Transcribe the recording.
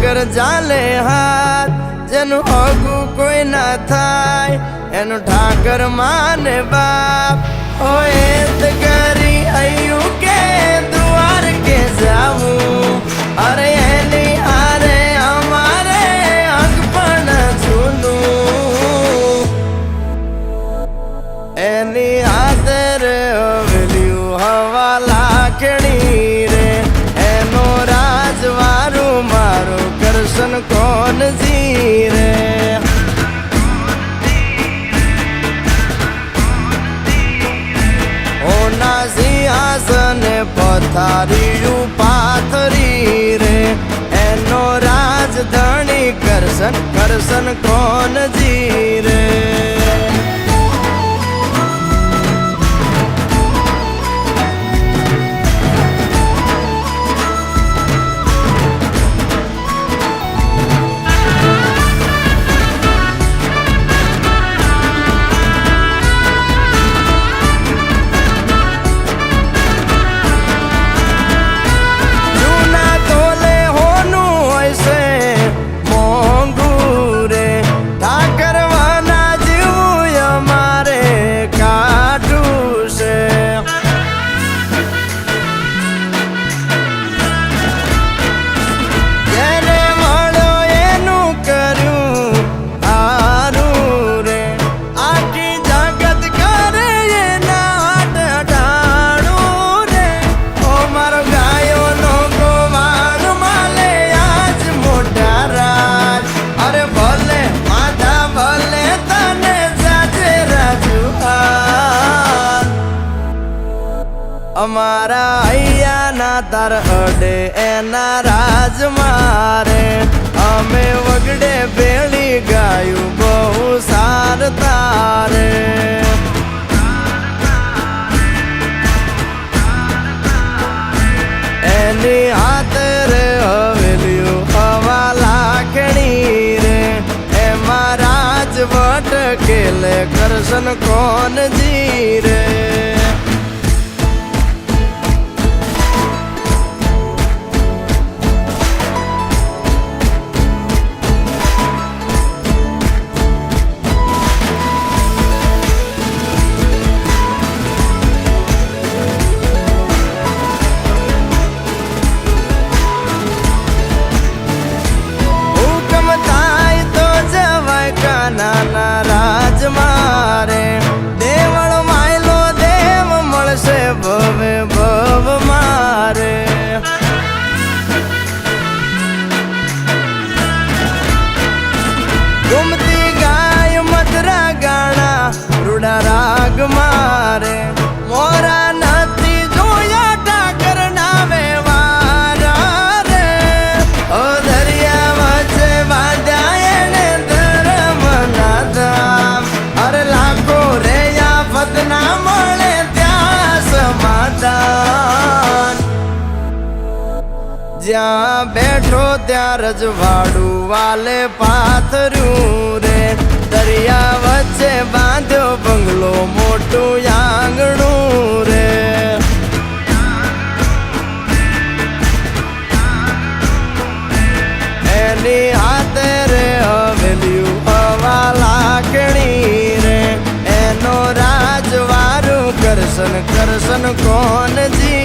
ઠાકર જાલે હાથ જેનું હગું કોઈ ના થાય એનું ઠાકર માને બાપ હોય તો કરી આયું કે દ્વાર કે જાવું અરે એની હારે અમારે હક પણ જૂનું એની આદર હવેલ્યું હવા લાખણી રે એનો રાજવારું મારું કરશન કોણ જીરે ઓના સિંહાસને પથારીયું પાથરી રે એનો રાજધણી કરશન કરશન કોણ જીરે અમારા અહીંયા તાર અડે એના રાજ મારે અમે વગડે ભેળી ગાયું બહુ સાર તારે એની હાથ રે હવેલ્યું હવા લાખણી રે એમાં રાજવટ કેલે કરશન કોણ જીરે નાના રાજ મારે દેવળ માયલો દેવ મળશે ભવે ભવ મારે ગુમતી ગાય મધરા ગાણા રૂડા રાગ મારે મોરા નથી જોયા ઠાકર ના વેવારા રે ઓ દરિયા વચ્ચે બાંધ્યા એને અરે લાખો રે આફત ના મળે ત્યાં સમાધાન જ્યાં બેઠો ત્યાં રજવાડું વાલે પાથર્યું રે દરિયા વચ્ચે બાંધ્યો બંગલો મોટું આંગણું રે એની હાથે રે હવેલ્યું હવા લાખણી રે એનો રાજવારું કરશન કરશન કોણ જી